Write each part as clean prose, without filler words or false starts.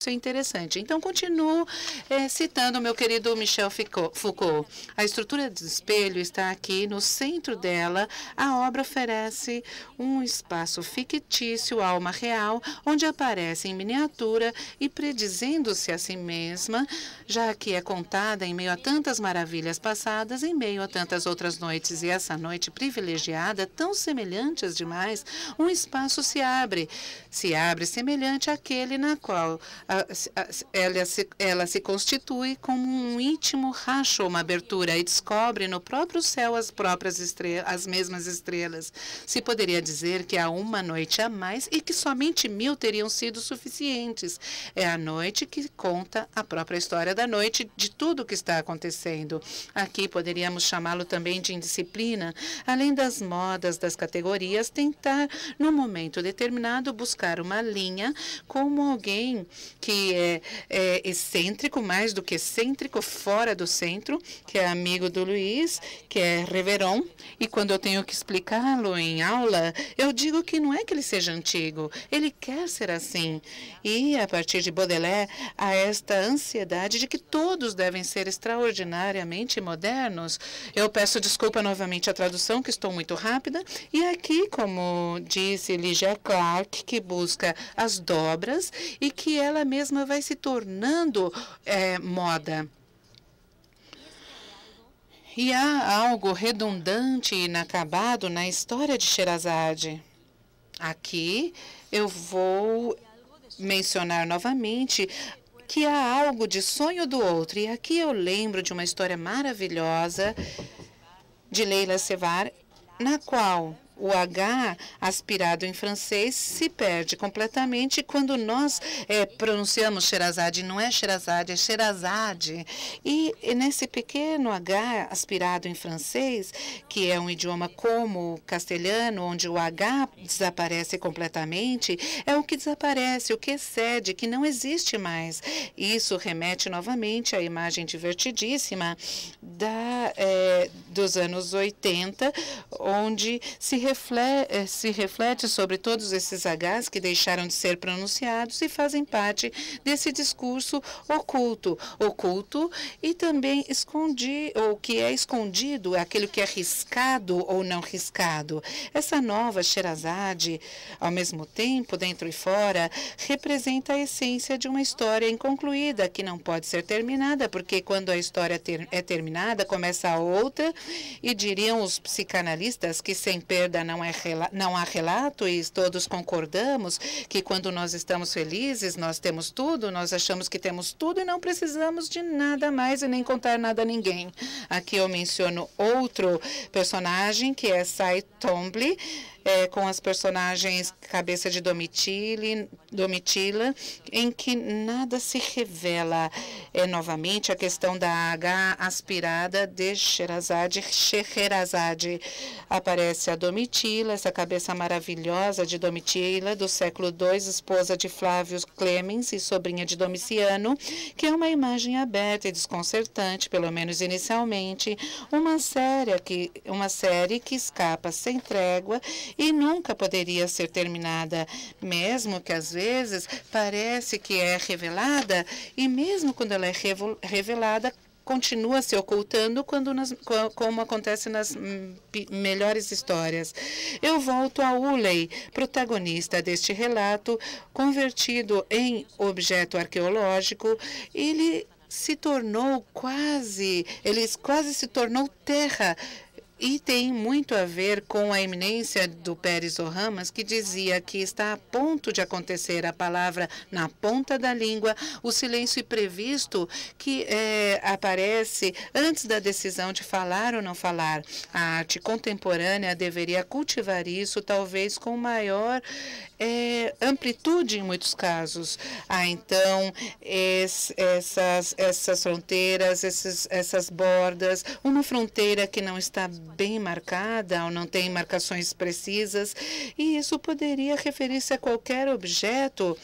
Isso é interessante. Então, continuo citando o meu querido Michel Foucault. A estrutura do espelho está aqui no centro dela. A obra oferece um espaço fictício, alma real, onde aparece em miniatura e predizendo-se a si mesma, já que é contada em meio a tantas maravilhas passadas, em meio a tantas outras noites. E essa noite privilegiada, tão semelhantes demais, um espaço se abre semelhante àquele na qual ela se constitui como um íntimo racho, uma abertura, e descobre no próprio céu as mesmas estrelas. Se poderia dizer que há uma noite a mais e que somente 1000 teriam sido suficientes. É a noite que conta a própria história da noite, de tudo o que está acontecendo. Aqui poderíamos chamá-lo também de indisciplina, além das modas, das categorias, tentar, num momento determinado, buscar uma linha como alguém que é excêntrico, mais do que excêntrico, fora do centro, que é amigo do Luiz, que é Reveron, e quando eu tenho que explicá-lo em aula, eu digo que não é que ele seja antigo, ele quer ser assim. E, a partir de Baudelaire, há esta ansiedade de que todos devem ser extraordinariamente modernos. Eu peço desculpa novamente a tradução, que estou muito rápida, e aqui, como disse Ligia Clark, que busca as dobras e que ela mesma vai se tornando moda. E há algo redundante e inacabado na história de Sherazade. Aqui eu vou mencionar novamente que há algo de sonho do outro. E aqui eu lembro de uma história maravilhosa de Leila Sevar, na qual o H aspirado em francês se perde completamente quando nós pronunciamos Sherazade. Não é Sherazade, é Sherazade. E nesse pequeno H aspirado em francês, que é um idioma como o castelhano, onde o H desaparece completamente, é o que desaparece, o que excede, que não existe mais. Isso remete novamente à imagem divertidíssima dos anos 80, onde se reflete sobre todos esses Hs que deixaram de ser pronunciados e fazem parte desse discurso oculto. Oculto e também o que é escondido, aquilo que é riscado ou não riscado. Essa nova Sherazade, ao mesmo tempo, dentro e fora, representa a essência de uma história inconcluída, que não pode ser terminada, porque quando a história é terminada, começa a outra, e diriam os psicanalistas que sem perda não há relato, e todos concordamos que quando nós estamos felizes, nós temos tudo, nós achamos que temos tudo e não precisamos de nada mais e nem contar nada a ninguém. Aqui eu menciono outro personagem, que é Cy Twombly, com as personagens Cabeça de Domitila, em que nada se revela. Novamente a questão da H aspirada de Sherazade. Aparece a Domitila, essa cabeça maravilhosa de Domitila, do século II, esposa de Flávio Clemens e sobrinha de Domiciano, que é uma imagem aberta e desconcertante, pelo menos inicialmente, uma série que escapa sem trégua e nunca poderia ser terminada, mesmo que às vezes parece que é revelada, e mesmo quando ela é revelada, continua se ocultando como acontece nas melhores histórias. Eu volto a Uley, protagonista deste relato, convertido em objeto arqueológico. Ele quase se tornou terra. E tem muito a ver com a eminência do Pérez O'Hamas, que dizia que está a ponto de acontecer a palavra na ponta da língua, o silêncio imprevisto que aparece antes da decisão de falar ou não falar. A arte contemporânea deveria cultivar isso, talvez com maior amplitude em muitos casos. Então, essas fronteiras, essas bordas, uma fronteira que não está bem marcada ou não tem marcações precisas, e isso poderia referir-se a qualquer objeto,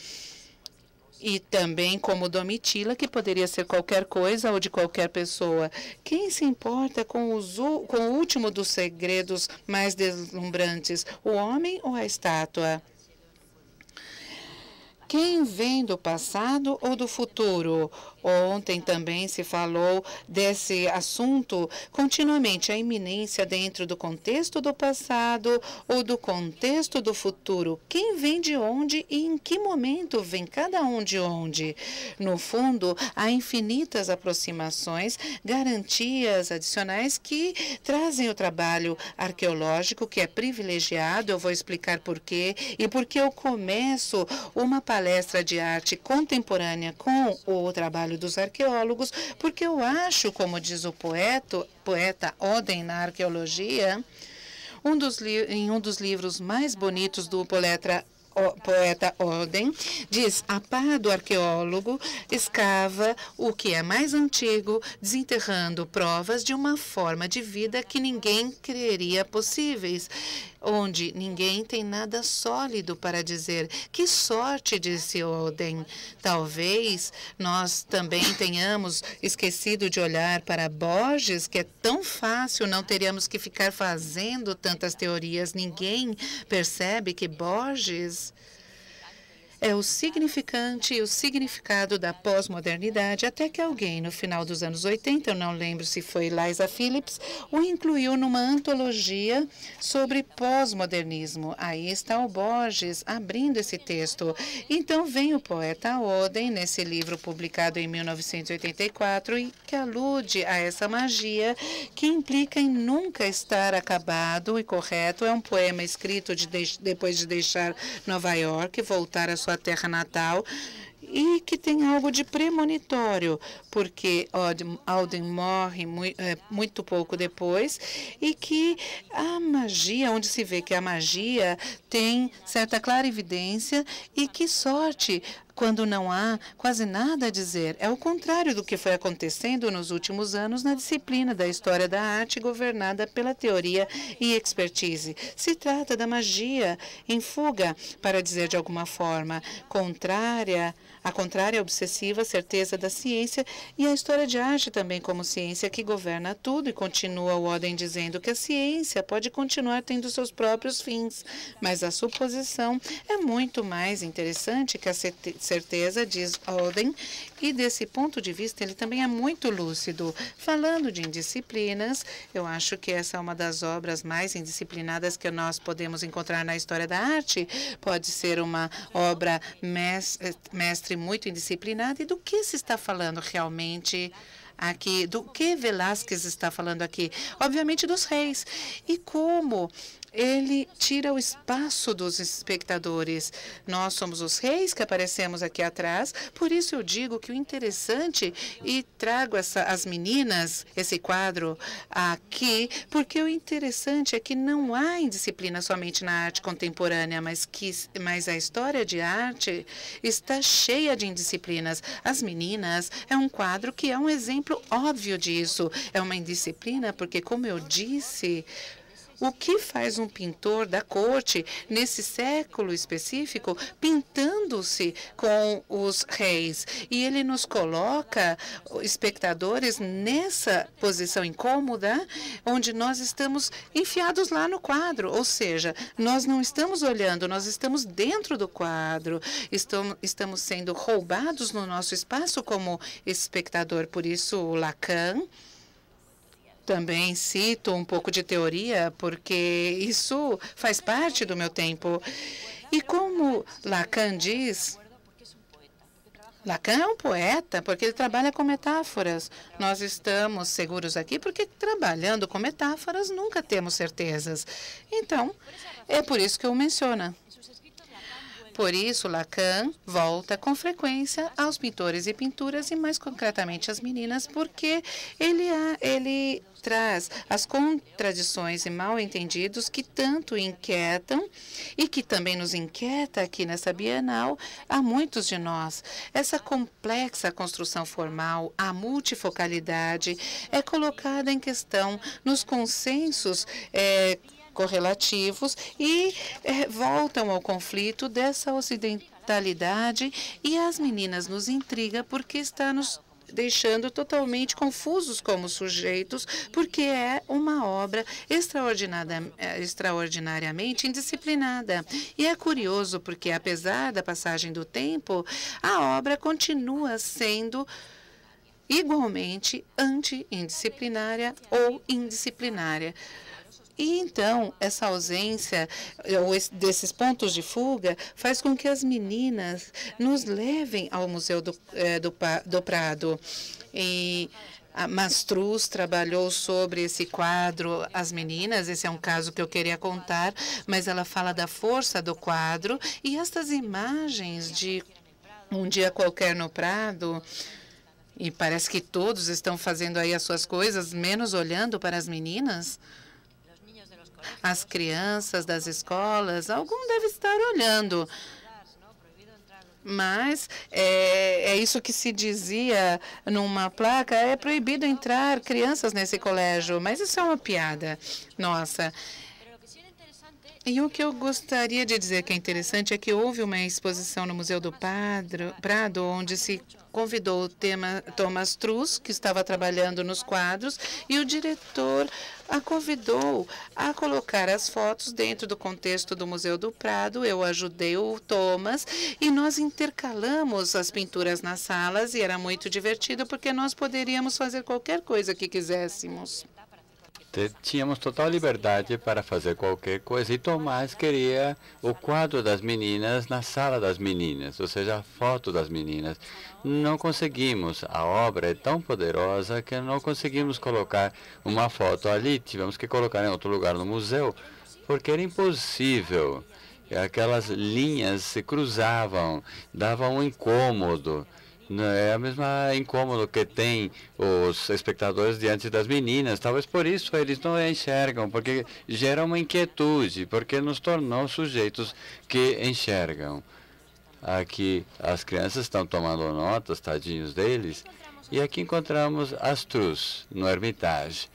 e também como Domitila, que poderia ser qualquer coisa ou de qualquer pessoa. Quem se importa com o último dos segredos mais deslumbrantes, o homem ou a estátua? Quem vem do passado ou do futuro? Ontem também se falou desse assunto continuamente, a iminência dentro do contexto do passado ou do contexto do futuro. Quem vem de onde e em que momento vem cada um de onde? No fundo, há infinitas aproximações, garantias adicionais que trazem o trabalho arqueológico, que é privilegiado. Eu vou explicar por quê e por que eu começo uma palestra de arte contemporânea com o trabalho dos arqueólogos, porque eu acho, como diz o poeta Oden na arqueologia, em um dos livros mais bonitos do poeta Oden, diz: a pá do arqueólogo escava o que é mais antigo, desenterrando provas de uma forma de vida que ninguém creria possíveis, onde ninguém tem nada sólido para dizer. Que sorte, disse Oden. Talvez nós também tenhamos esquecido de olhar para Borges, que é tão fácil, não teríamos que ficar fazendo tantas teorias. Ninguém percebe que Borges é o significante e o significado da pós-modernidade, até que alguém, no final dos anos 80, eu não lembro se foi Liza Phillips, o incluiu numa antologia sobre pós-modernismo. Aí está o Borges abrindo esse texto. Então vem o poeta Oden, nesse livro publicado em 1984, e que alude a essa magia que implica em nunca estar acabado e correto. É um poema escrito depois de deixar Nova York, voltar à sua terra natal, e que tem algo de premonitório, porque Auden morre muito pouco depois, e que a magia, onde se vê que a magia tem certa clarividência, e que sorte quando não há quase nada a dizer. É o contrário do que foi acontecendo nos últimos anos na disciplina da história da arte governada pela teoria e expertise. Se trata da magia em fuga, para dizer de alguma forma, a contrária obsessiva certeza da ciência, e a história de arte também como ciência que governa tudo. E continua o Oden dizendo que a ciência pode continuar tendo seus próprios fins, mas a suposição é muito mais interessante que a certeza, diz Oden, e desse ponto de vista ele também é muito lúcido. Falando de indisciplinas, eu acho que essa é uma das obras mais indisciplinadas que nós podemos encontrar na história da arte. Pode ser uma obra mestre muito indisciplinada. E do que se está falando realmente aqui? Do que Velázquez está falando aqui? Obviamente dos reis. E como ele tira o espaço dos espectadores. Nós somos os reis que aparecemos aqui atrás, por isso eu digo que o interessante, e trago as meninas, esse quadro aqui, porque o interessante é que não há indisciplina somente na arte contemporânea, mas a história de arte está cheia de indisciplinas. As meninas é um quadro que é um exemplo óbvio disso. É uma indisciplina porque, como eu disse, o que faz um pintor da corte, nesse século específico, pintando-se com os reis? E ele nos coloca, espectadores, nessa posição incômoda, onde nós estamos enfiados lá no quadro. Ou seja, nós não estamos olhando, nós estamos dentro do quadro. Estamos sendo roubados no nosso espaço como espectador. Por isso, o Lacan também cito um pouco de teoria, porque isso faz parte do meu tempo. E como Lacan diz, Lacan é um poeta, porque ele trabalha com metáforas. Nós estamos seguros aqui porque, trabalhando com metáforas, nunca temos certezas. Então, é por isso que eu menciono. Por isso, Lacan volta com frequência aos pintores e pinturas, e mais concretamente às meninas, porque ele traz as contradições e mal-entendidos que tanto inquietam e que também nos inquieta aqui nessa Bienal a muitos de nós. Essa complexa construção formal, a multifocalidade, é colocada em questão nos consensos correlativos e voltam ao conflito dessa ocidentalidade, e as meninas nos intriga porque está nos deixando totalmente confusos como sujeitos, porque é uma obra extraordinariamente indisciplinada. E é curioso porque, apesar da passagem do tempo, a obra continua sendo igualmente anti-indisciplinária ou indisciplinária. E então, essa ausência desses pontos de fuga faz com que as meninas nos levem ao Museu do Prado. E a Mastruz trabalhou sobre esse quadro, As Meninas. Esse é um caso que eu queria contar, mas ela fala da força do quadro. E estas imagens de um dia qualquer no Prado, e parece que todos estão fazendo aí as suas coisas, menos olhando para as meninas. As crianças das escolas, algum deve estar olhando. Mas é isso que se dizia numa placa, é proibido entrar crianças nesse colégio. Mas isso é uma piada nossa. E o que eu gostaria de dizer que é interessante é que houve uma exposição no Museu do Prado, onde se convidou o Thomas Truss, que estava trabalhando nos quadros, e o diretor a convidou a colocar as fotos dentro do contexto do Museu do Prado. Eu ajudei o Thomas e nós intercalamos as pinturas nas salas e era muito divertido porque nós poderíamos fazer qualquer coisa que quiséssemos. Tínhamos total liberdade para fazer qualquer coisa e Tomás queria o quadro das meninas na sala das meninas, ou seja, a foto das meninas. Não conseguimos, a obra é tão poderosa que não conseguimos colocar uma foto ali, tivemos que colocar em outro lugar no museu, porque era impossível. Aquelas linhas se cruzavam, davam um incômodo. É a mesma incômodo que tem os espectadores diante das meninas. Talvez por isso eles não enxergam, porque gera uma inquietude, porque nos tornou sujeitos que enxergam. Aqui as crianças estão tomando notas, tadinhos deles, e aqui encontramos as Truss, no Hermitage.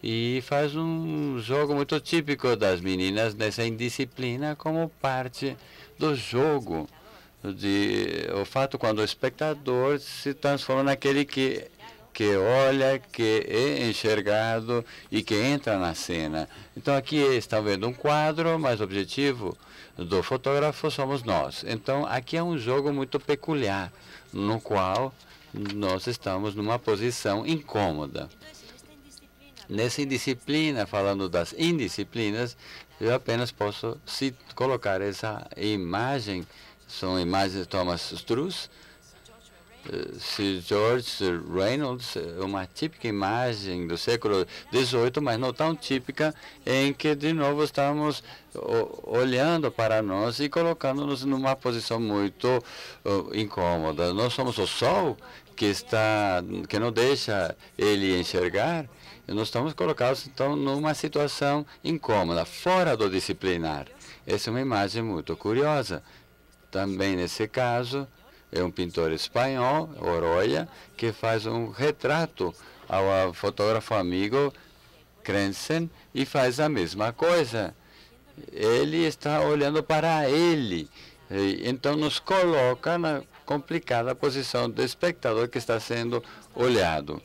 E faz um jogo muito típico das meninas nessa indisciplina como parte do jogo. O fato quando o espectador se transforma naquele que olha, que é enxergado e que entra na cena. Então aqui estão vendo um quadro, mas o objetivo do fotógrafo somos nós. Então aqui é um jogo muito peculiar, no qual nós estamos numa posição incômoda. Nessa indisciplina, falando das indisciplinas, eu apenas posso colocar essa imagem. São imagens de Thomas Truss, Sir George Reynolds, uma típica imagem do século XVIII, mas não tão típica, em que, de novo, estamos olhando para nós e colocando-nos numa posição muito incômoda. Nós somos o sol que não deixa ele enxergar, e nós estamos colocados, então, numa situação incômoda, fora do disciplinar. Essa é uma imagem muito curiosa. Também, nesse caso, é um pintor espanhol, Oroya, que faz um retrato ao fotógrafo amigo Crensen e faz a mesma coisa. Ele está olhando para ele, então nos coloca na complicada posição do espectador que está sendo olhado.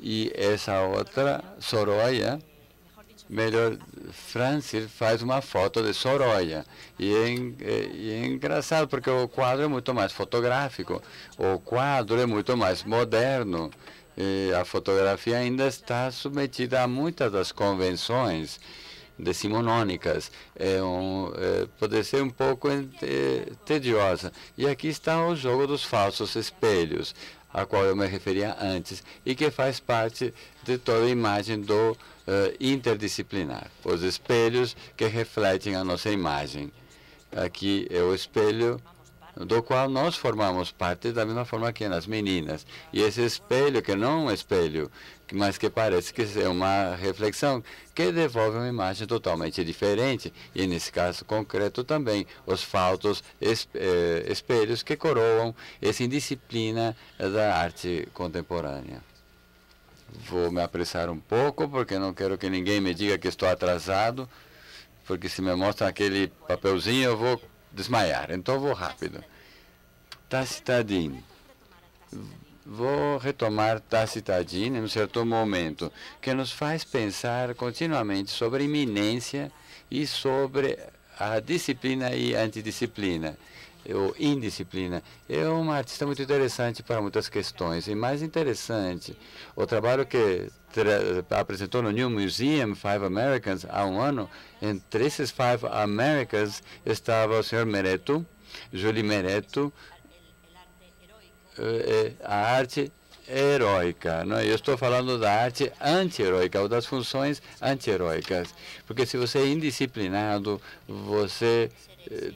E essa outra, Sorolla, melhor, Francis faz uma foto de Sorolla. E é engraçado, porque o quadro é muito mais fotográfico, o quadro é muito mais moderno. E a fotografia ainda está submetida a muitas das convenções decimonônicas. Pode ser um pouco tediosa. E aqui está o jogo dos falsos espelhos, a qual eu me referia antes, e que faz parte de toda a imagem do interdisciplinar. Os espelhos que refletem a nossa imagem. Aqui é o espelho do qual nós formamos parte da mesma forma que nas meninas. E esse espelho, que não é um espelho, mas que parece que é uma reflexão, que devolve uma imagem totalmente diferente. E nesse caso concreto também, os falsos espelhos que coroam essa indisciplina da arte contemporânea. Vou me apressar um pouco, porque não quero que ninguém me diga que estou atrasado, porque se me mostram aquele papelzinho eu vou desmaiar. Então vou rápido. Tacitadin. vou retomar Tacitadine em um certo momento, que nos faz pensar continuamente sobre a iminência e sobre a disciplina e antidisciplina, ou indisciplina. É uma artista muito interessante para muitas questões. E mais interessante, o trabalho que apresentou no New Museum, Five Americans, há um ano, entre esses Five Americans estava o Sr. Mereto, Julie Mereto, a arte heróica. Não? Eu estou falando da arte anti-heróica, ou das funções anti-heróicas. Porque se você é indisciplinado, você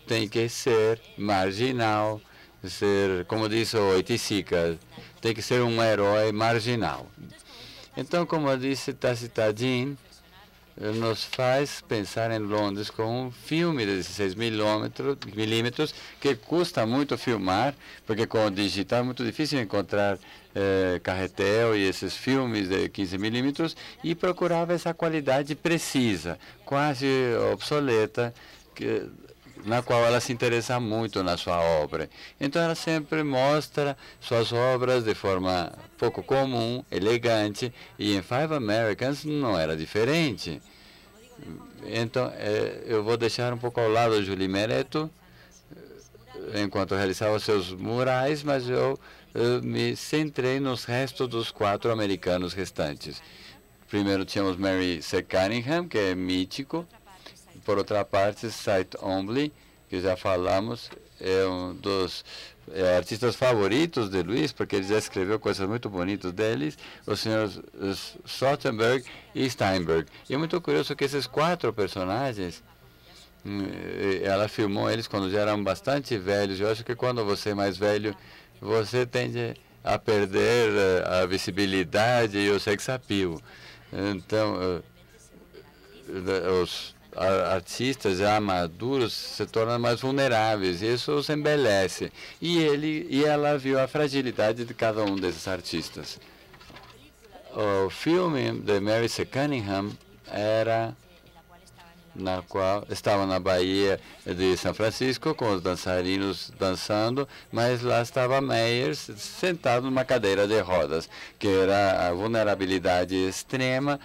tem que ser marginal, ser, como disse o Oiticica, tem que ser um herói marginal. Então, como disse Tacitadine, nos faz pensar em Londres com um filme de 16 milímetros que custa muito filmar, porque com o digital é muito difícil encontrar carretel e esses filmes de 15 milímetros, e procurava essa qualidade precisa, quase obsoleta, na qual ela se interessa muito na sua obra. Então, ela sempre mostra suas obras de forma pouco comum, elegante, e em Five Americans não era diferente. Então, eu vou deixar um pouco ao lado o Julie Mereto, enquanto realizava seus murais, mas eu me centrei nos restos dos 4 americanos restantes. Primeiro tínhamos Mary C. Cunningham, que é mítico. Por outra parte, Sight Ombley, que já falamos, é um dos artistas favoritos de Luiz, porque ele já escreveu coisas muito bonitas deles, os senhores Sotenberg e Steinberg. E é muito curioso que esses 4 personagens, ela filmou eles quando já eram bastante velhos. Eu acho que quando você é mais velho, você tende a perder a visibilidade e o sex appeal. Então, os artistas já maduros se tornam mais vulneráveis, e isso os embeleze. E ela viu a fragilidade de cada um desses artistas. O filme de Mary C. Cunningham era na qual estava na Baía de São Francisco com os dançarinos dançando, mas lá estava Meyers sentado numa cadeira de rodas, que era a vulnerabilidade extrema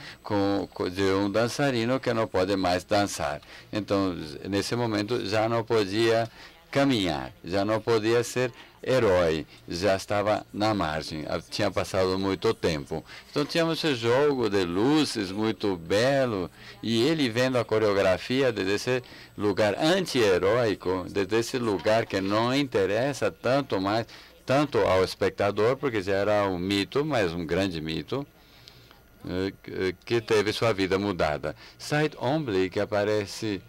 de um dançarino que não pode mais dançar. Então, nesse momento, já não podia caminhar, já não podia ser herói, já estava na margem, tinha passado muito tempo. Então tínhamos esse jogo de luzes muito belo, e ele vendo a coreografia desse lugar anti-heróico, desse lugar que não interessa tanto ao espectador, porque já era um mito, mas um grande mito, que teve sua vida mudada. Sight Ombley, que aparece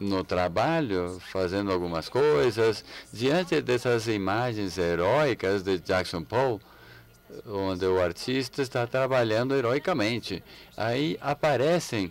no trabalho, fazendo algumas coisas, diante dessas imagens heróicas de Jackson Pollock, onde o artista está trabalhando heroicamente. Aí aparecem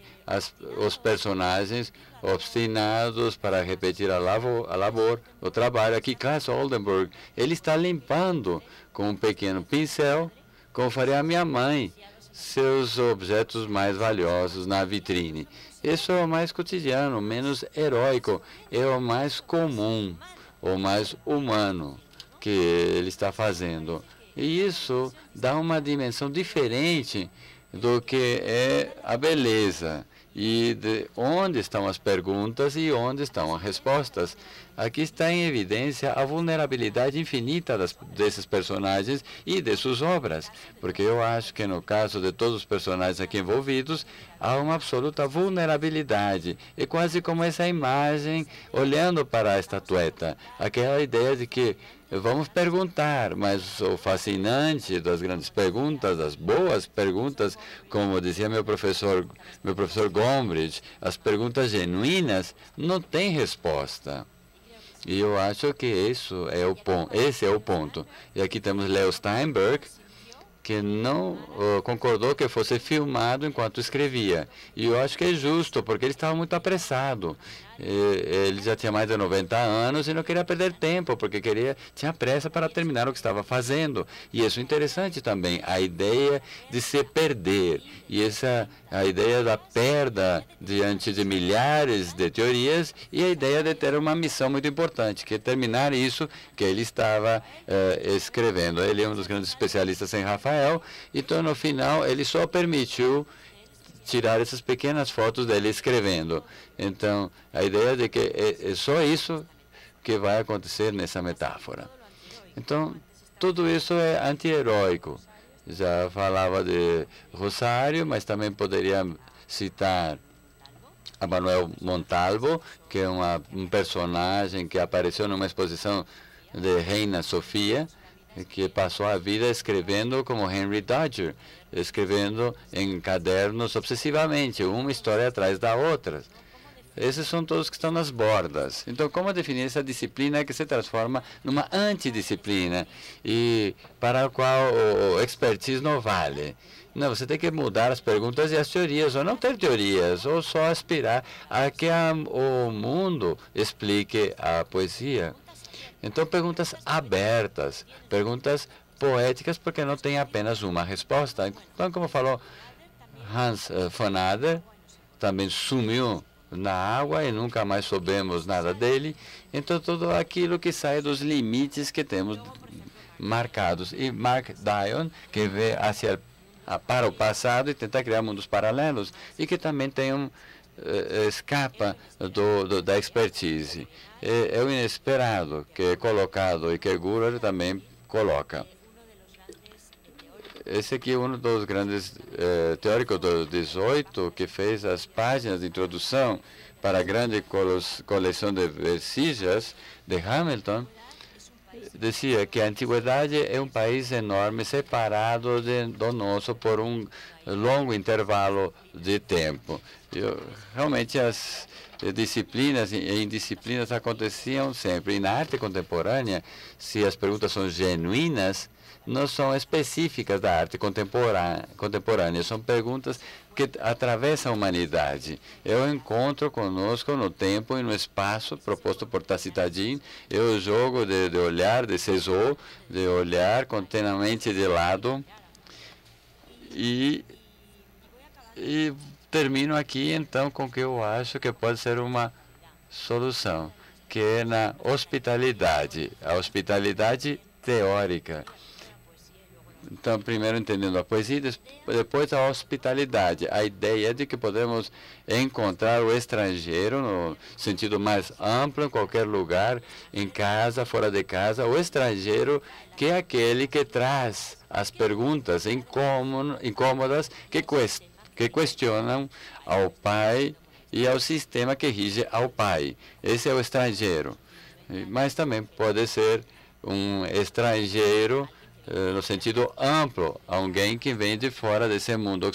os personagens obstinados para repetir a labor, o trabalho. Aqui, Claes Oldenburg, ele está limpando com um pequeno pincel, como faria a minha mãe, seus objetos mais valiosos na vitrine. Isso é o mais cotidiano, menos heróico, é o mais comum, o mais humano que ele está fazendo. E isso dá uma dimensão diferente do que é a beleza, e de onde estão as perguntas e onde estão as respostas. Aqui está em evidência a vulnerabilidade infinita desses personagens e de suas obras, porque eu acho que no caso de todos os personagens aqui envolvidos, há uma absoluta vulnerabilidade. É quase como essa imagem olhando para a estatueta, aquela ideia de que vamos perguntar, mas o fascinante das grandes perguntas, das boas perguntas, como dizia meu professor Gombrich, as perguntas genuínas não têm resposta. E eu acho que esse é o ponto. E aqui temos Leo Steinberg, que não concordou que fosse filmado enquanto escrevia. E eu acho que é justo, porque ele estava muito apressado. Ele já tinha mais de 90 anos e não queria perder tempo, porque tinha pressa para terminar o que estava fazendo. E isso é interessante também, a ideia de se perder. E a ideia da perda diante de milhares de teorias e a ideia de ter uma missão muito importante, que é terminar isso que ele estava escrevendo. Ele é um dos grandes especialistas em Rafael, então no final ele só permitiu tirar essas pequenas fotos dele escrevendo. Então, a ideia de que é só isso que vai acontecer nessa metáfora. Então, tudo isso é anti-heróico. Já falava de Rosário, mas também poderia citar a Manuel Montalvo, que é um personagem que apareceu numa exposição de Reina Sofia, que passou a vida escrevendo como Henry Dodger, escrevendo em cadernos obsessivamente, uma história atrás da outra. Esses são todos que estão nas bordas. Então, como definir essa disciplina que se transforma numa antidisciplina e para a qual o expertise não vale? Não, você tem que mudar as perguntas e as teorias, ou não ter teorias, ou só aspirar a que o mundo explique a poesia. Então, perguntas abertas, perguntas poéticas, porque não tem apenas uma resposta. Então, como falou Hans von Adler, também sumiu na água e nunca mais soubemos nada dele. Então, tudo aquilo que sai dos limites que temos marcados. E Mark Dion, que vê para o passado e tenta criar mundos paralelos, e que também tem escapa da expertise. É o inesperado que é colocado e que Gurer também coloca. Esse aqui é um dos grandes teóricos do 18 que fez as páginas de introdução para a grande coleção de vesígias de Hamilton. Dizia que a antiguidade é um país enorme separado do nosso por um longo intervalo de tempo. Realmente as disciplinas e indisciplinas aconteciam sempre. E na arte contemporânea, se as perguntas são genuínas, não são específicas da arte contemporânea, são perguntas que atravessam a humanidade. É o encontro conosco no tempo e no espaço proposto por Tacitadin, é o jogo de olhar, de Cézanne, de olhar continuamente de lado. E termino aqui, então, com o que eu acho que pode ser uma solução, que é na hospitalidade, a hospitalidade teórica. Então, primeiro entendendo a poesia, depois a hospitalidade. A ideia de que podemos encontrar o estrangeiro no sentido mais amplo, em qualquer lugar, em casa, fora de casa. O estrangeiro que é aquele que traz as perguntas incômodas que questionam ao pai e ao sistema que rige ao pai. Esse é o estrangeiro. Mas também pode ser um estrangeiro no sentido amplo, alguém que vem de fora desse mundo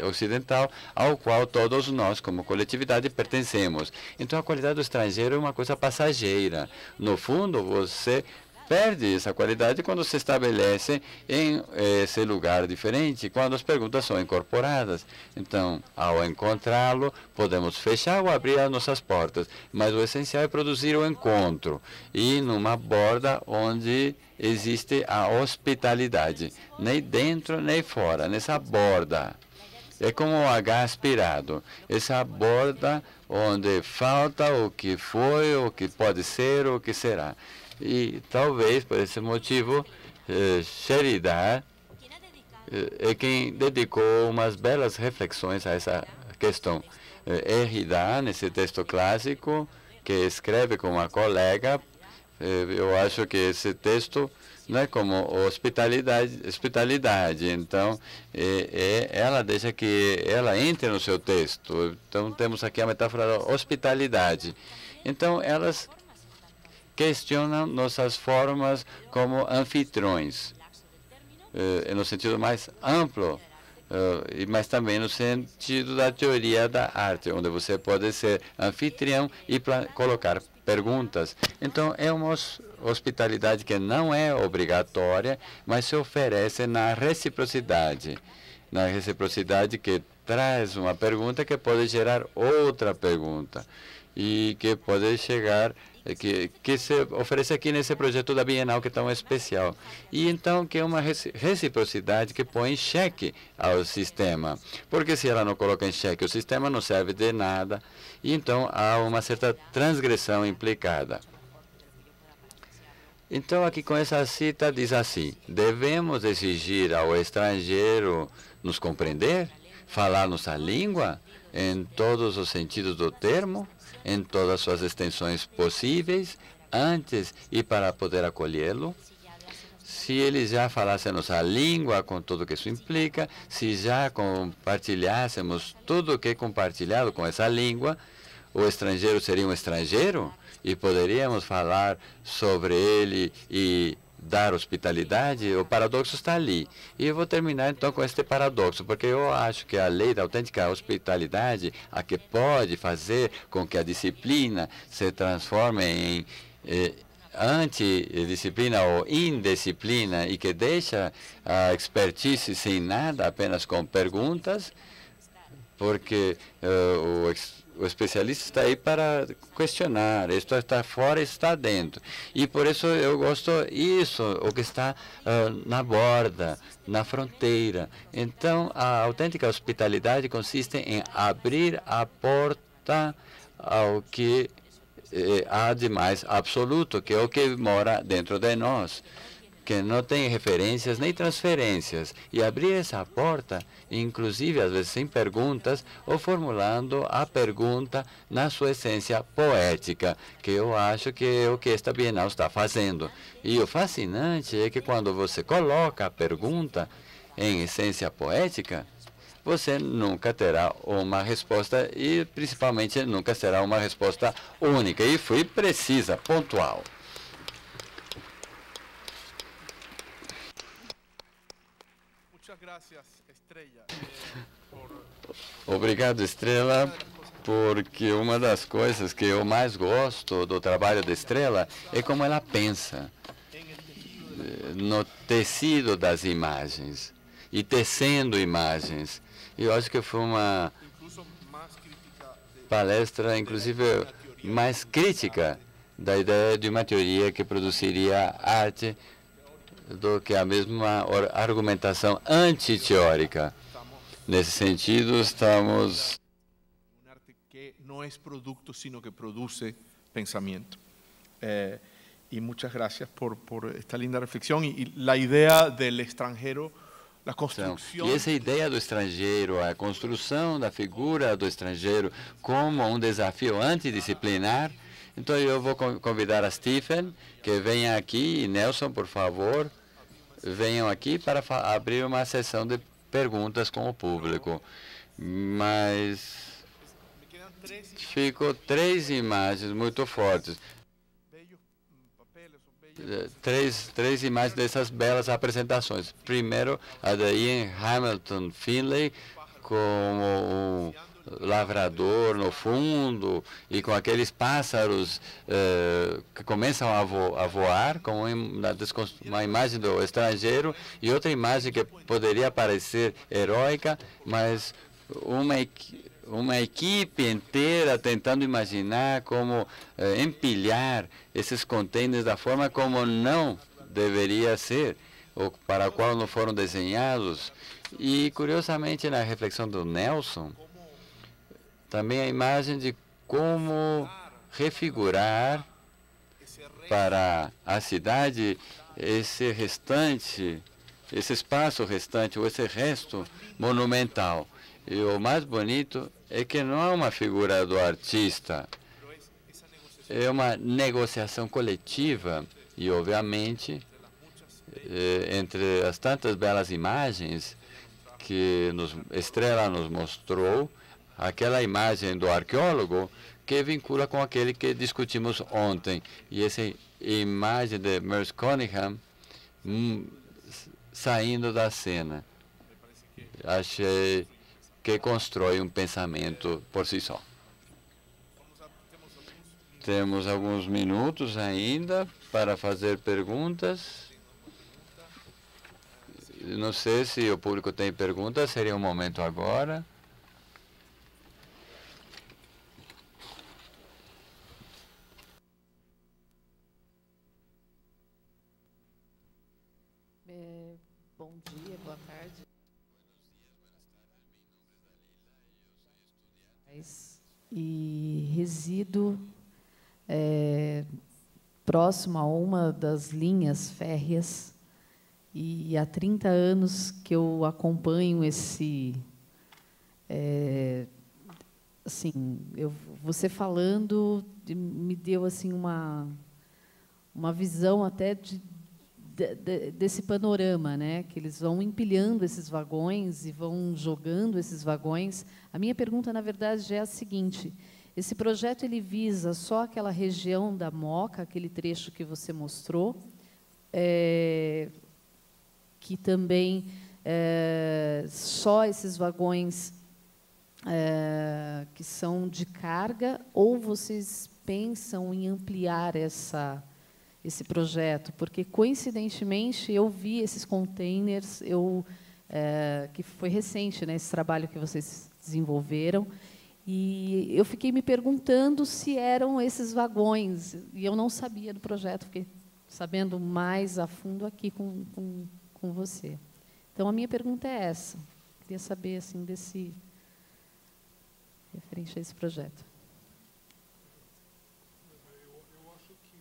ocidental, ao qual todos nós, como coletividade, pertencemos. Então, a qualidade do estrangeiro é uma coisa passageira. No fundo, você perde essa qualidade quando se estabelece em esse lugar diferente, quando as perguntas são incorporadas. Então, ao encontrá-lo, podemos fechar ou abrir as nossas portas, mas o essencial é produzir o encontro, e numa borda onde existe a hospitalidade, nem dentro nem fora, nessa borda. É como o H aspirado, essa borda onde falta o que foi, o que pode ser, o que será. E talvez, por esse motivo, Sheridan é quem dedicou umas belas reflexões a essa questão. Derrida, nesse texto clássico, que escreve com uma colega, eu acho que esse texto não é como hospitalidade. Então, ela deixa que ela entre no seu texto. Então, temos aqui a metáfora da hospitalidade. Então, elas questionam nossas formas como anfitriões, no sentido mais amplo, mas também no sentido da teoria da arte, onde você pode ser anfitrião e colocar perguntas. Então, é uma hospitalidade que não é obrigatória, mas se oferece na reciprocidade que traz uma pergunta que pode gerar outra pergunta. e que pode chegar, que se oferece aqui nesse projeto da Bienal, que é tão especial. E então que é uma reciprocidade que põe em xeque ao sistema, porque se ela não coloca em xeque o sistema, não serve de nada, e então há uma certa transgressão implicada. Então, aqui com essa cita diz assim: devemos exigir ao estrangeiro nos compreender, falar nossa língua, em todos os sentidos do termo, em todas as suas extensões possíveis, antes e para poder acolhê-lo. Se ele já falasse a nossa língua, com tudo que isso implica, se já compartilhássemos tudo o que é compartilhado com essa língua, o estrangeiro seria um estrangeiro e poderíamos falar sobre ele e dar hospitalidade. O paradoxo está ali. E eu vou terminar então com este paradoxo, porque eu acho que a lei da autêntica hospitalidade, a que pode fazer com que a disciplina se transforme em antidisciplina ou indisciplina e que deixa a expertise sem nada, apenas com perguntas, porque o especialista está aí para questionar, isto está fora, está dentro. E por isso eu gosto isso, o que está na borda, na fronteira. Então, a autêntica hospitalidade consiste em abrir a porta ao que há de mais absoluto, que é o que mora dentro de nós, que não tem referências nem transferências, e abrir essa porta, inclusive às vezes sem perguntas, ou formulando a pergunta na sua essência poética, que eu acho que é o que esta Bienal está fazendo. E o fascinante é que quando você coloca a pergunta em essência poética, você nunca terá uma resposta e, principalmente, nunca será uma resposta única. E fui precisa, pontual. Obrigado, Estrela, porque uma das coisas que eu mais gosto do trabalho da Estrela é como ela pensa no tecido das imagens e tecendo imagens. E eu acho que foi uma palestra, inclusive, mais crítica da ideia de uma teoria que produziria arte do que a mesma argumentação antiteórica. Nesse sentido, estamos... Um arte que não é produto, sino que produz pensamento. E muitas gracias por esta linda reflexão. E a ideia do estrangeiro, a construção... E essa ideia do estrangeiro, a construção da figura do estrangeiro como um desafio antidisciplinar. Então, eu vou convidar a Stephen, que venha aqui, e Nelson, por favor, venham aqui para abrir uma sessão de perguntas com o público. Mas ficou 3 imagens muito fortes. Três imagens dessas belas apresentações. Primeiro, a da Ian Hamilton Finlay, como um lavrador no fundo e com aqueles pássaros que começam a voar, com uma imagem do estrangeiro, e outra imagem que poderia parecer heróica, mas uma equipe inteira tentando imaginar como empilhar esses containers da forma como não deveria ser, ou para a qual não foram desenhados. E, curiosamente, na reflexão do Nelson, também a imagem de como refigurar para a cidade esse restante, esse espaço restante, ou esse resto monumental. E o mais bonito é que não é uma figura do artista, é uma negociação coletiva e, obviamente, entre as tantas belas imagens que Estrela nos mostrou, aquela imagem do arqueólogo que vincula com aquele que discutimos ontem. E essa imagem de Merce Cunningham saindo da cena. Achei que constrói um pensamento por si só. Temos alguns minutos ainda para fazer perguntas. Não sei se o público tem perguntas, seria o momento agora. Bom dia, boa tarde. E resido próximo a uma das linhas férreas, e há 30 anos que eu acompanho esse... assim, você falando me deu assim uma visão até desse panorama, né? Que eles vão empilhando esses vagões e vão jogando esses vagões. A minha pergunta, na verdade, é a seguinte: esse projeto ele visa só aquela região da Moca, aquele trecho que você mostrou, que também só esses vagões que são de carga, ou vocês pensam em ampliar esse projeto? Porque, coincidentemente, eu vi esses containers, que foi recente, né, esse trabalho que vocês desenvolveram, e eu fiquei me perguntando se eram esses vagões, e eu não sabia do projeto, fiquei sabendo mais a fundo aqui com você. Então, a minha pergunta é essa. Queria saber assim, referente a esse projeto. Eu acho que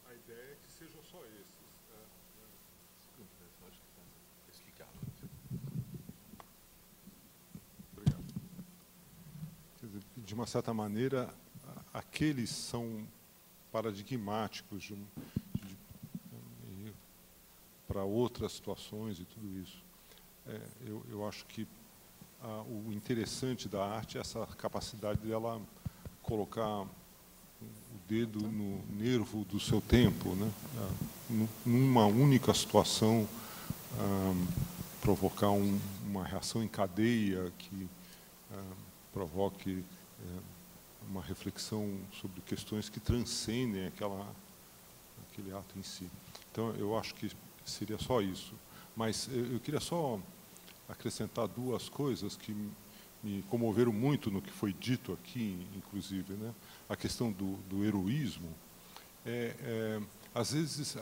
a ideia é que sejam só esses. Acho que está explicado. Obrigado. Quer dizer, de uma certa maneira, aqueles são paradigmáticos para outras situações e tudo isso. Eu acho que o interessante da arte é essa capacidade dela colocar o dedo no nervo do seu tempo, né? Numa única situação, provocar uma reação em cadeia que provoque uma reflexão sobre questões que transcendem aquele ato em si. Então, eu acho que seria só isso. Mas eu queria só acrescentar duas coisas que me comoveram muito no que foi dito aqui, inclusive, né? A questão do heroísmo. Às vezes,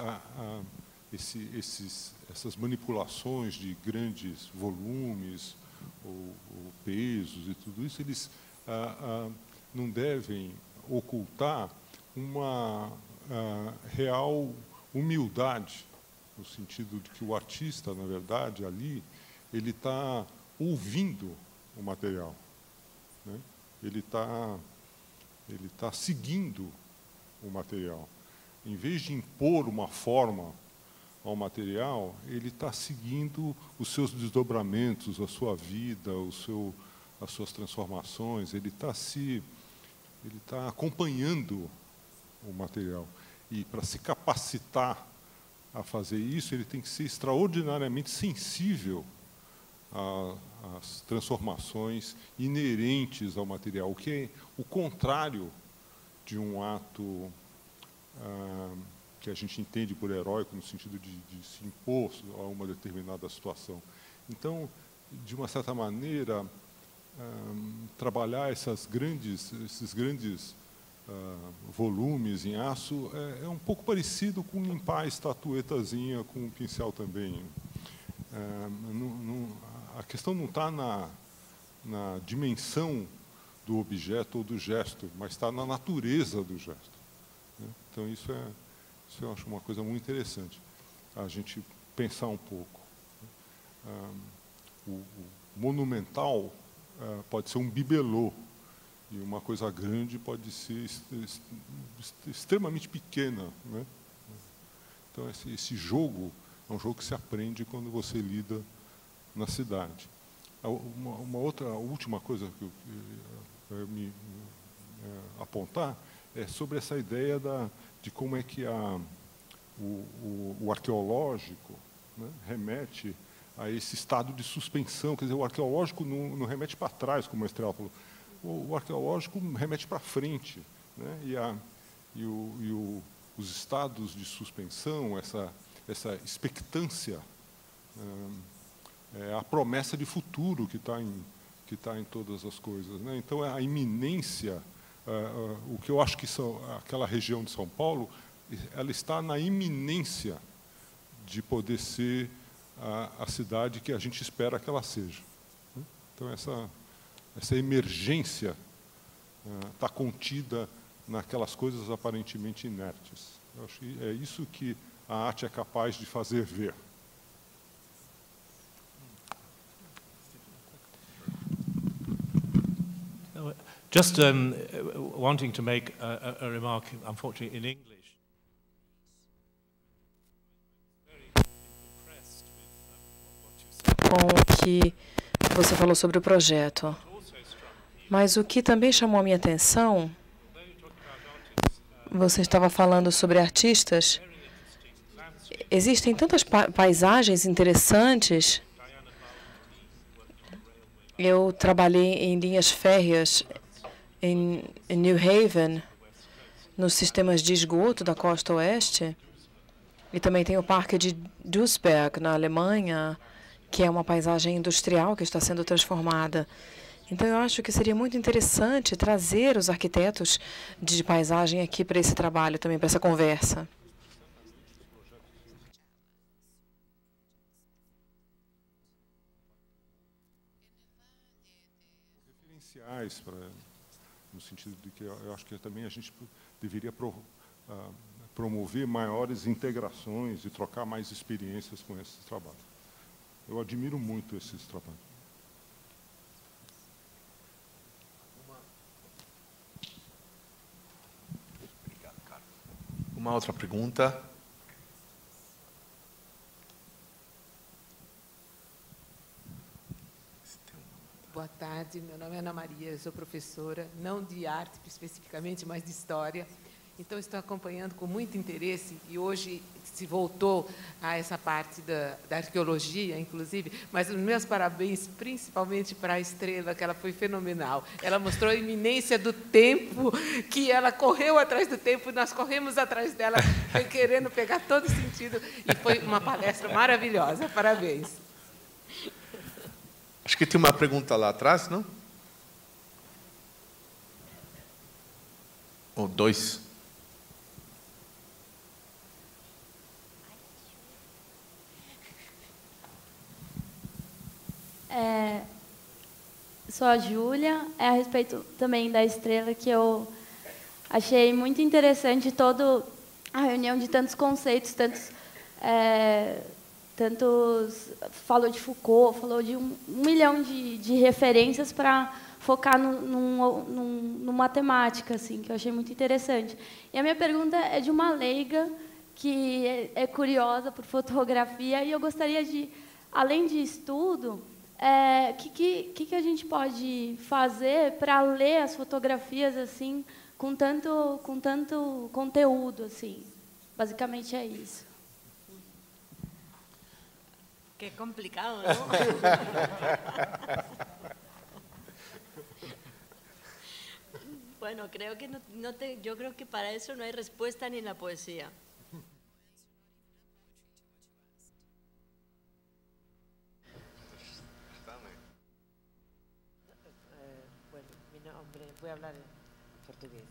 essas manipulações de grandes volumes ou pesos e tudo isso, eles não devem ocultar uma real humildade, no sentido de que o artista, na verdade, ali, ele está ouvindo o material, né? Ele está seguindo o material. Em vez de impor uma forma ao material, ele está seguindo os seus desdobramentos, a sua vida, as suas transformações, ele está acompanhando o material. E, para se capacitar a fazer isso, ele tem que ser extraordinariamente sensível às transformações inerentes ao material, o que é o contrário de um ato que a gente entende por heróico, no sentido de se impor a uma determinada situação. Então, de uma certa maneira, trabalhar esses grandes volumes em aço é um pouco parecido com limpar a estatuetazinha com um pincel também. A questão não está na dimensão do objeto ou do gesto, mas está na natureza do gesto, né? Então, isso eu acho uma coisa muito interessante, a gente pensar um pouco. O monumental pode ser um bibelô, e uma coisa grande pode ser extremamente pequena, né? Então, esse jogo é um jogo que se aprende quando você lida na cidade. A última coisa que eu me apontar é sobre essa ideia de como é que o arqueológico, né, remete a esse estado de suspensão. Quer dizer, o arqueológico não remete para trás, como a Estrela falou. O arqueológico remete para frente, né? Os estados de suspensão, essa expectância, a promessa de futuro que está em todas as coisas, né? Então, a iminência, o que eu acho que aquela região de São Paulo ela está na iminência de poder ser a cidade que a gente espera que ela seja. Então, essa emergência está contida naquelas coisas aparentemente inertes. Eu acho que é isso que a arte é capaz de fazer ver. Just wanting to make a remark, unfortunately, in English. Com o que você falou sobre o projeto. Mas o que também chamou a minha atenção, você estava falando sobre artistas. Existem tantas paisagens interessantes. Eu trabalhei em linhas férreas em New Haven, nos sistemas de esgoto da costa oeste. E também tem o Parque de Duisberg, na Alemanha, que é uma paisagem industrial que está sendo transformada. Então, eu acho que seria muito interessante trazer os arquitetos de paisagem aqui para esse trabalho também, para essa conversa. Referenciais, no sentido de que eu acho que também a gente deveria promover maiores integrações e trocar mais experiências com esses trabalhos. Eu admiro muito esses trabalhos. Uma outra pergunta? Boa tarde, meu nome é Ana Maria, eu sou professora, não de arte especificamente, mas de história. Então, estou acompanhando com muito interesse, e hoje se voltou a essa parte da arqueologia, inclusive, mas os meus parabéns, principalmente para a Estrela, que ela foi fenomenal. Ela mostrou a iminência do tempo, que ela correu atrás do tempo, nós corremos atrás dela, querendo pegar todo o sentido, e foi uma palestra maravilhosa. Parabéns. Acho que tem uma pergunta lá atrás, não? Ou dois. Sou a Júlia, a respeito também da Estrela, que eu achei muito interessante toda a reunião de tantos conceitos, falou de Foucault, falou de um milhão de referências para focar numa temática, assim, que eu achei muito interessante. E a minha pergunta é de uma leiga que é curiosa por fotografia, e eu gostaria de, além de estudo, que a gente pode fazer para ler as fotografias assim com tanto conteúdo, assim? Basicamente é isso. Qué complicado, ¿no? Bueno, creo que yo creo que para eso no hay respuesta ni en la poesía. Bueno, mi nombre, voy a hablar en portugués.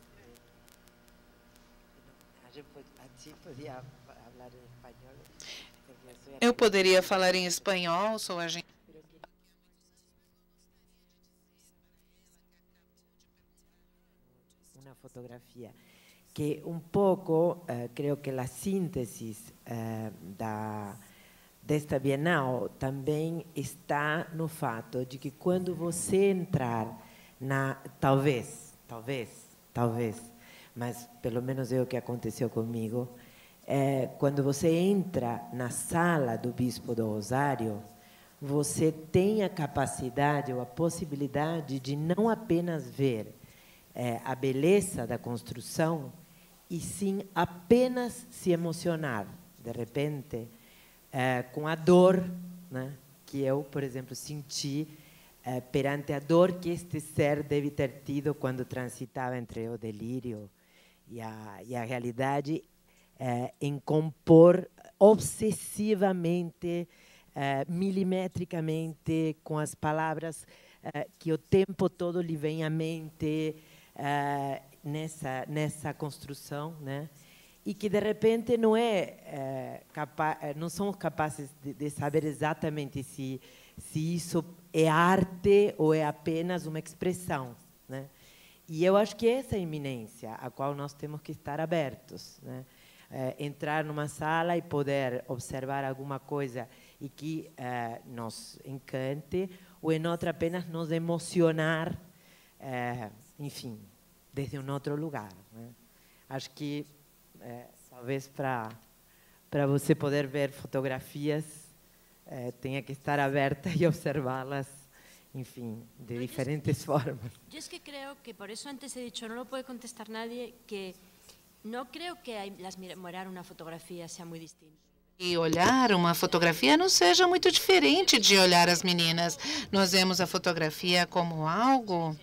Así podía hablar en español. Eu poderia falar em espanhol, sou agente. Una fotografía que un poco, creo que la síntesis desta Bienal também está no fato de que quando você entrar talvez, mas pelo menos é o que aconteceu comigo, quando você entra na sala do Bispo do Rosário, você tem a capacidade ou a possibilidade de não apenas ver a beleza da construção, e sim apenas se emocionar, de repente, com a dor, né, que eu, por exemplo, senti perante a dor que este ser deve ter tido quando transitava entre o delírio e a realidade, em compor obsessivamente, milimetricamente, com as palavras que o tempo todo lhe vem à mente nessa construção, né? e que de repente não somos capazes de saber exatamente se isso é arte ou é apenas uma expressão, né? E eu acho que essa é a iminência a qual nós temos que estar abertos, né? Entrar numa sala e poder observar alguma coisa e que nos encante, ou em outra apenas nos emocionar, enfim, desde um outro lugar, né? Acho que talvez para você poder ver fotografias tenha que estar aberta e observá-las, enfim, de diferentes formas. Yo es que creo que, por eso antes he dicho, no lo puede contestar nadie, que no creo que mirar una fotografía sea muy distinto. E olhar uma fotografia não seja muito diferente de olhar as meninas. Nós vemos a fotografia como algo...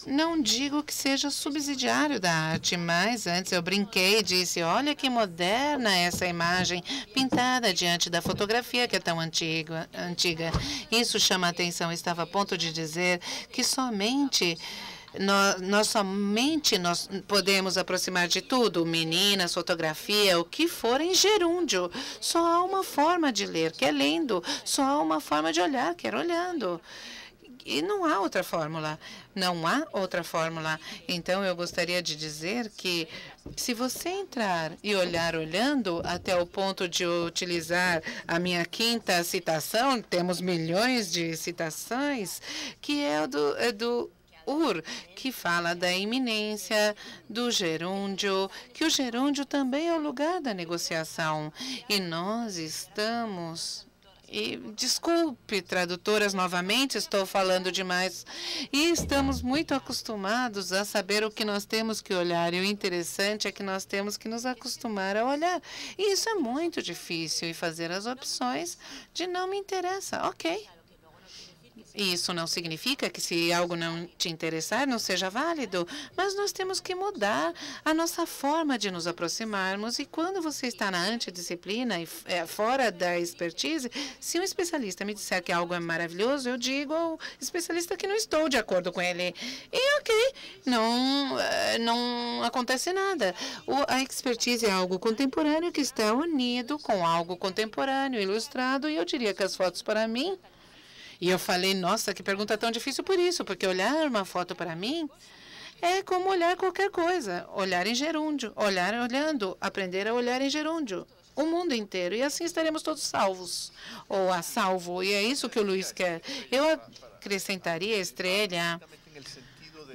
Não digo que seja subsidiário da arte, mas antes eu brinquei e disse, olha que moderna essa imagem pintada diante da fotografia que é tão antiga. Isso chama a atenção. Estava a ponto de dizer que somente nós podemos aproximar de tudo, meninas, fotografia, o que for em gerúndio. Só há uma forma de ler, que é lendo. Só há uma forma de olhar, que é olhando. E não há outra fórmula. Não há outra fórmula. Então, eu gostaria de dizer que, se você entrar e olhar olhando, até o ponto de utilizar a minha quinta citação, temos milhões de citações, que é do Ur, que fala da iminência, do gerúndio, que o gerúndio também é o lugar da negociação. E nós estamos... E desculpe, tradutoras, novamente, estou falando demais. E estamos muito acostumados a saber o que nós temos que olhar. E o interessante é que nós temos que nos acostumar a olhar. E isso é muito difícil. E fazer as opções de não me interessa. Ok. Isso não significa que, se algo não te interessar, não seja válido, mas nós temos que mudar a nossa forma de nos aproximarmos. E quando você está na antidisciplina e fora da expertise, se um especialista me disser que algo é maravilhoso, eu digo ao especialista que não estou de acordo com ele. E ok, não acontece nada. A expertise é algo contemporâneo que está unido com algo contemporâneo, ilustrado, e eu diria que as fotos, para mim... E eu falei, nossa, que pergunta tão difícil por isso, porque olhar uma foto para mim é como olhar qualquer coisa, olhar em gerúndio, olhar olhando, aprender a olhar em gerúndio, o mundo inteiro, e assim estaremos todos salvos, ou a salvo, e é isso que o Luiz quer. Eu acrescentaria, Estrela,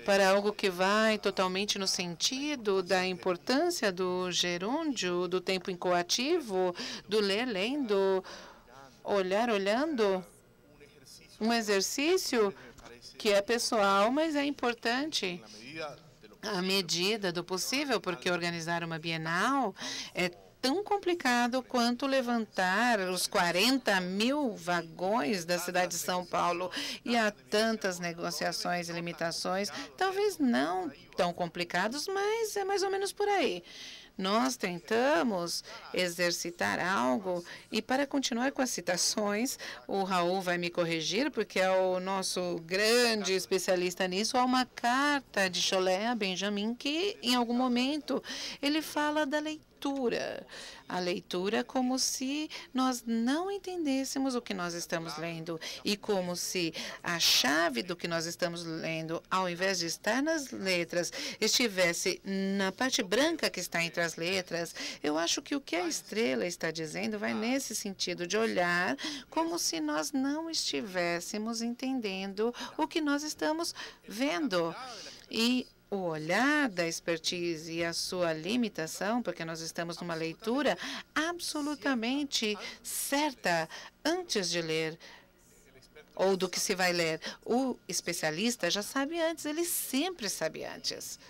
para algo que vai totalmente no sentido da importância do gerúndio, do tempo incoativo, do ler lendo, olhar olhando, um exercício que é pessoal, mas é importante à medida do possível, porque organizar uma Bienal é tão complicado quanto levantar os 40.000 vagões da cidade de São Paulo. E há tantas negociações e limitações, talvez não tão complicados, mas é mais ou menos por aí. Nós tentamos exercitar algo, e para continuar com as citações, o Raul vai me corrigir, porque é o nosso grande especialista nisso. Há uma carta de Chollet a Benjamin que, em algum momento, ele fala da leitura. A leitura como se nós não entendêssemos o que nós estamos lendo, e como se a chave do que nós estamos lendo, ao invés de estar nas letras, estivesse na parte branca que está entre as letras. Eu acho que o que a Estrela está dizendo vai nesse sentido, de olhar como se nós não estivéssemos entendendo o que nós estamos vendo. E o olhar da expertise e a sua limitação, porque nós estamos numa leitura absolutamente certa antes de ler, ou do que se vai ler. O especialista já sabe antes, ele sempre sabe antes.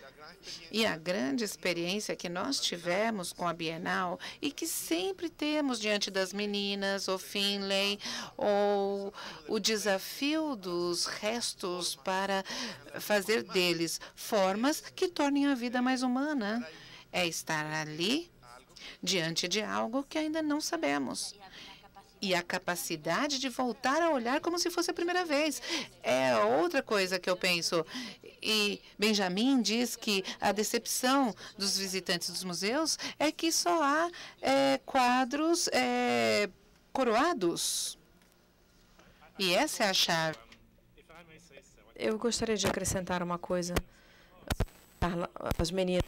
E a grande experiência que nós tivemos com a Bienal, e que sempre temos diante das meninas, o Finlay, ou o desafio dos restos para fazer deles formas que tornem a vida mais humana, é estar ali diante de algo que ainda não sabemos. e a capacidade de voltar a olhar como se fosse a primeira vez. É outra coisa que eu penso. E Benjamin diz que a decepção dos visitantes dos museus é que só há quadros coroados. E essa é a chave. Eu gostaria de acrescentar uma coisa. As meninas.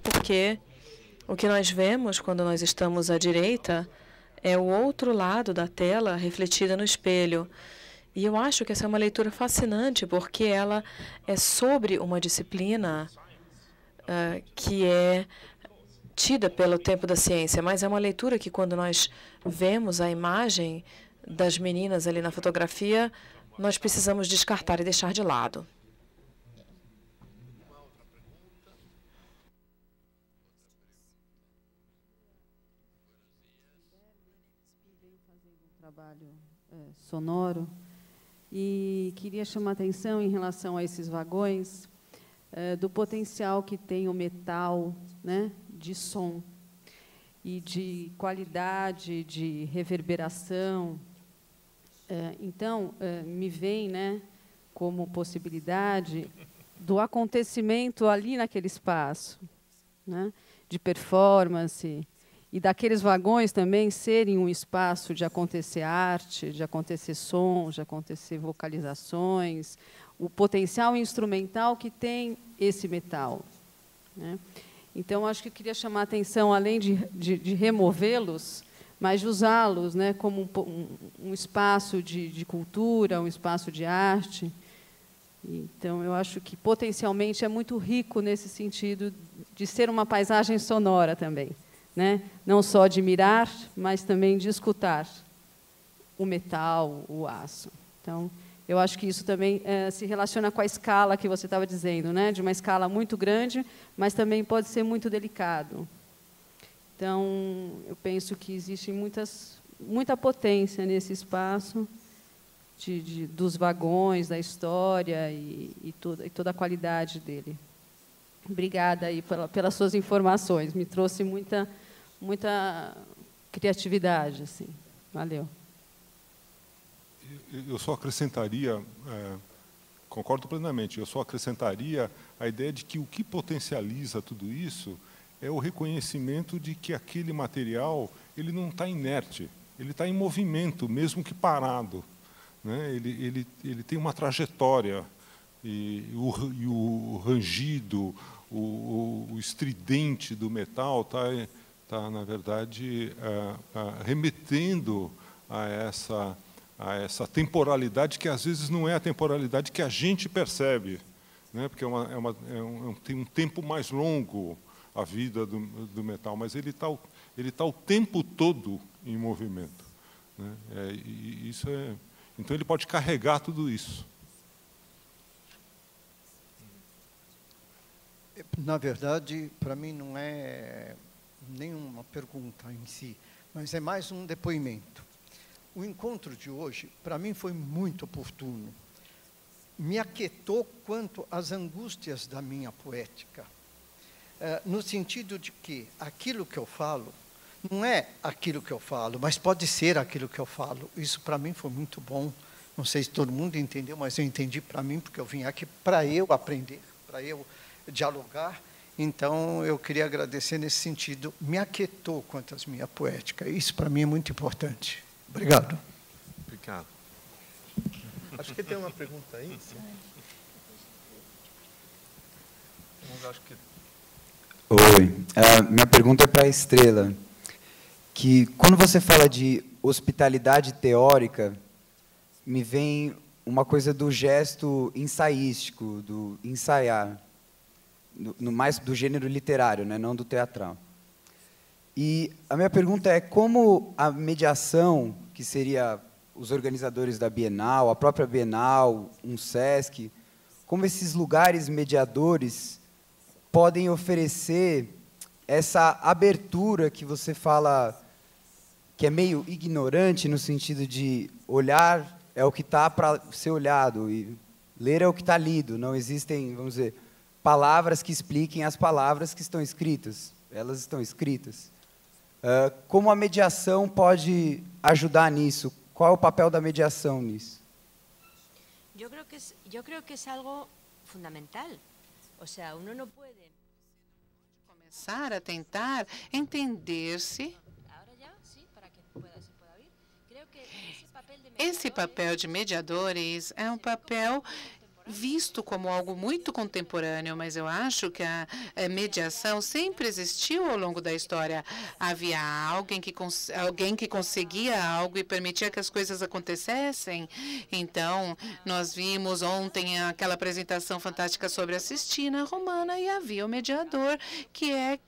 Porque o que nós vemos quando nós estamos à direita é o outro lado da tela refletida no espelho. E eu acho que essa é uma leitura fascinante, porque ela é sobre uma disciplina que é tida pelo tempo da ciência, mas é uma leitura que, quando nós vemos a imagem das meninas ali na fotografia, nós precisamos descartar e deixar de lado. Trabalho sonoro, e queria chamar a atenção em relação a esses vagões, do potencial que tem o metal, né, de som e de qualidade, de reverberação. Então, me vem, né, como possibilidade do acontecimento ali naquele espaço, né, de performance, e daqueles vagões também serem um espaço de acontecer arte, de acontecer som, de acontecer vocalizações, o potencial instrumental que tem esse metal, né? Então, acho que eu queria chamar a atenção, além de removê-los, mas de usá-los, né, como um espaço de cultura, um espaço de arte. Então, eu acho que, potencialmente, é muito rico nesse sentido de ser uma paisagem sonora também, né? Não só de mirar, mas também de escutar o metal, o aço. Então, eu acho que isso também se relaciona com a escala que você estava dizendo, né? De uma escala muito grande, mas também pode ser muito delicado. Então, eu penso que existe muita potência nesse espaço dos vagões, da história e toda a qualidade dele. Obrigada aí pelas suas informações. Me trouxe muita criatividade, assim. Valeu. Eu só acrescentaria, concordo plenamente, eu só acrescentaria a ideia de que o que potencializa tudo isso é o reconhecimento de que aquele material ele não está inerte, ele está em movimento, mesmo que parado, né? Ele tem uma trajetória, e o rangido, o estridente do metal está, na verdade, remetendo a essa temporalidade que, às vezes, não é a temporalidade que a gente percebe, né? Porque tem um tempo mais longo a vida do metal, mas ele tá o tempo todo em movimento, né? Então, ele pode carregar tudo isso. Na verdade, para mim, não é nenhuma pergunta em si, mas é mais um depoimento. O encontro de hoje, para mim, foi muito oportuno. Me aquietou quanto às angústias da minha poética, no sentido de que aquilo que eu falo não é aquilo que eu falo, mas pode ser aquilo que eu falo. Isso, para mim, foi muito bom. Não sei se todo mundo entendeu, mas eu entendi para mim, porque eu vim aqui para eu aprender, para eu dialogar. Então, eu queria agradecer nesse sentido. Me aquietou quanto às minha poética. Isso, para mim, é muito importante. Obrigado. Obrigado. Acho que tem uma pergunta aí. Sim. Oi. Minha pergunta é para a Estrela. Que, quando você fala de hospitalidade teórica, me vem uma coisa do gesto ensaístico, do ensaiar, mais do gênero literário, né, não do teatral. E a minha pergunta é como a mediação, que seria os organizadores da Bienal, a própria Bienal, um SESC, como esses lugares mediadores podem oferecer essa abertura que você fala que é meio ignorante no sentido de olhar é o que está para ser olhado e ler é o que está lido. Não existem, vamos dizer, palavras que expliquem as palavras que estão escritas. Elas estão escritas. Como a mediação pode ajudar nisso? Qual é o papel da mediação nisso? Eu creo que es algo fundamental. O sea, uno no puede começar a tentar entender-se. Esse papel de mediadores é um papel visto como algo muito contemporâneo, mas eu acho que a mediação sempre existiu ao longo da história. Havia alguém que conseguia algo e permitia que as coisas acontecessem. Então, nós vimos ontem aquela apresentação fantástica sobre a Sistina Romana e havia o mediador, que é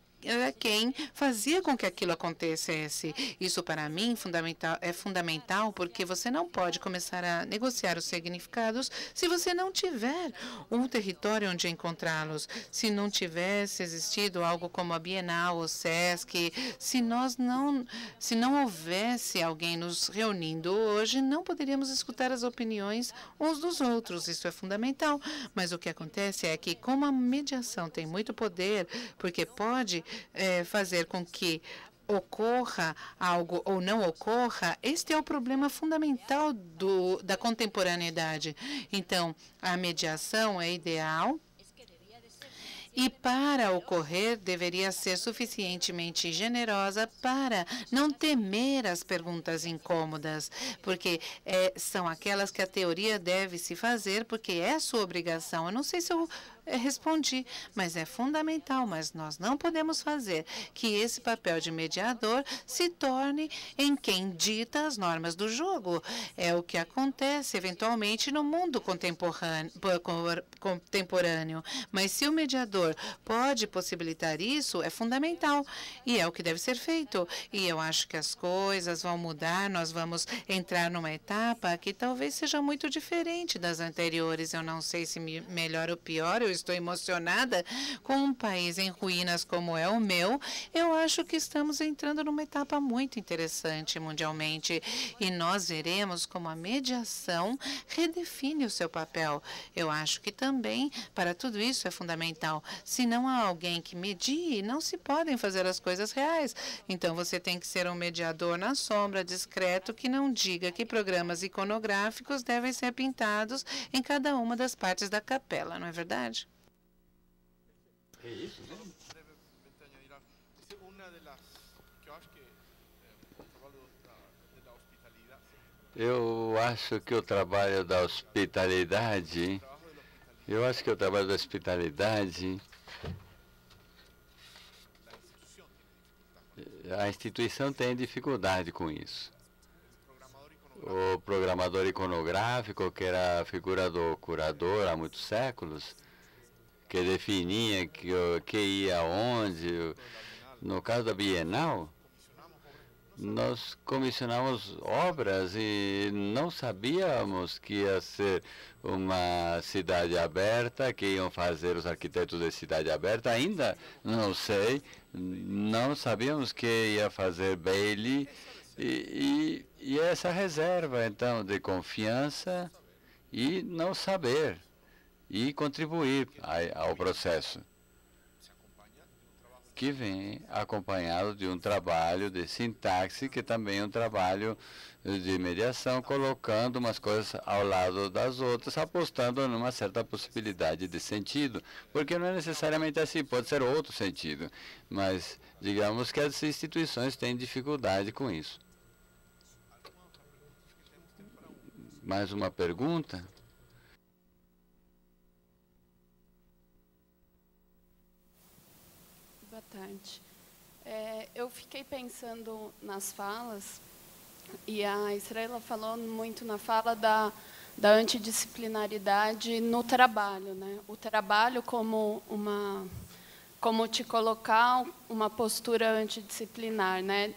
quem fazia com que aquilo acontecesse. Isso, para mim, é fundamental, porque você não pode começar a negociar os significados se você não tiver um território onde encontrá-los. Se não tivesse existido algo como a Bienal, o Sesc, se não houvesse alguém nos reunindo hoje, não poderíamos escutar as opiniões uns dos outros. Isso é fundamental. Mas o que acontece é que, como a mediação tem muito poder, porque pode fazer com que ocorra algo ou não ocorra, este é o problema fundamental da contemporaneidade. Então, a mediação é ideal e, para ocorrer, deveria ser suficientemente generosa para não temer as perguntas incômodas, porque são aquelas que a teoria deve se fazer, porque é sua obrigação. Eu não sei se eu respondi, mas é fundamental, mas nós não podemos fazer que esse papel de mediador se torne em quem dita as normas do jogo. É o que acontece, eventualmente, no mundo contemporâneo. Mas se o mediador pode possibilitar isso, é fundamental, e é o que deve ser feito. E eu acho que as coisas vão mudar, nós vamos entrar numa etapa que talvez seja muito diferente das anteriores. Eu não sei se melhor ou pior, eu estou emocionada com um país em ruínas como é o meu. Eu acho que estamos entrando numa etapa muito interessante mundialmente e nós veremos como a mediação redefine o seu papel. Eu acho que também, para tudo isso, é fundamental. Se não há alguém que medie, não se podem fazer as coisas reais. Então, você tem que ser um mediador na sombra, discreto, que não diga que programas iconográficos devem ser pintados em cada uma das partes da capela, não é verdade? É isso, né? Eu acho que o trabalho da hospitalidade, a instituição tem dificuldade com isso. O programador iconográfico, que era a figura do curador há muitos séculos, que definia que ia onde. No caso da Bienal, nós comissionamos obras e não sabíamos que ia ser uma cidade aberta, que iam fazer os arquitetos de cidade aberta, ainda não sei, não sabíamos que ia fazer Bailey, e essa reserva, então, de confiança e não saber, e contribuir ao processo, que vem acompanhado de um trabalho de sintaxe, que também é um trabalho de mediação, colocando umas coisas ao lado das outras, apostando numa certa possibilidade de sentido, porque não é necessariamente assim, pode ser outro sentido, mas digamos que as instituições têm dificuldade com isso. Mais uma pergunta? Boa tarde. Eu fiquei pensando nas falas, e a Estrela falou muito na fala da antidisciplinaridade no trabalho, né? O trabalho como te colocar uma postura antidisciplinar, né?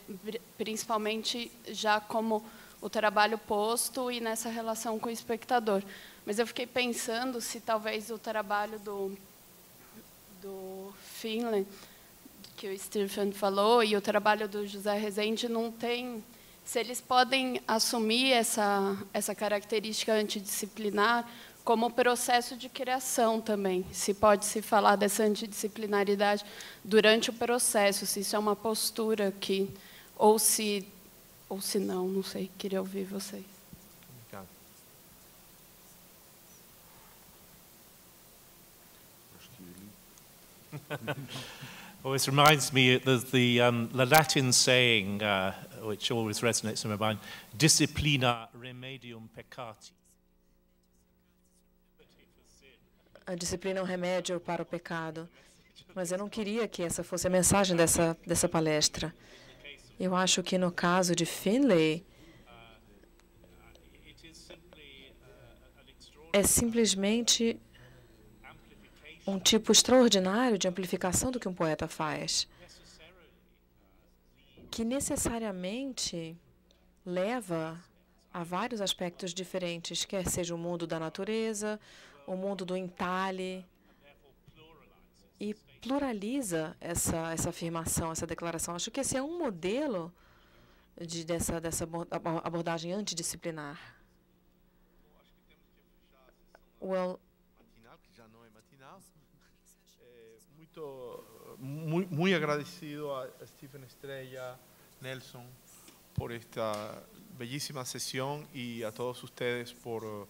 Principalmente já como o trabalho posto e nessa relação com o espectador. Mas eu fiquei pensando se talvez o trabalho do Finlay, que o Stephen falou, e o trabalho do José Rezende não tem se eles podem assumir essa característica antidisciplinar como processo de criação também. Se pode se falar dessa antidisciplinaridade durante o processo, se isso é uma postura que, ou se não sei, queria ouvir vocês. Obrigado. Well, this reminds me of the Latin saying, which always resonates in my mind, disciplina remedium peccati. A disciplina é um remédio para o pecado. Mas eu não queria que essa fosse a mensagem dessa palestra. Eu acho que no caso de Finlay, é simplesmente um tipo extraordinário de amplificação do que um poeta faz, que necessariamente leva a vários aspectos diferentes, quer seja o mundo da natureza, o mundo do entalhe, e pluraliza essa afirmação, essa declaração. Acho que esse é um modelo dessa abordagem antidisciplinar. Well, muy agradecido a Stephen Estrella, Nelson, por esta bellísima sesión y a todos ustedes por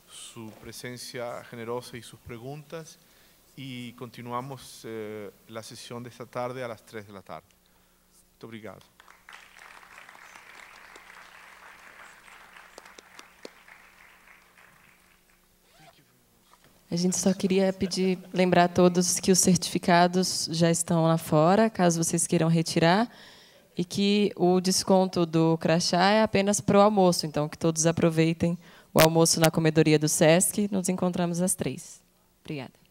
su presencia generosa y sus preguntas. Y continuamos la sesión de esta tarde a las 3 de la tarde. Muito obrigado. A gente só queria lembrar a todos que os certificados já estão lá fora, caso vocês queiram retirar, e que o desconto do crachá é apenas para o almoço, então que todos aproveitem o almoço na comedoria do SESC. Nos encontramos às 3. Obrigada.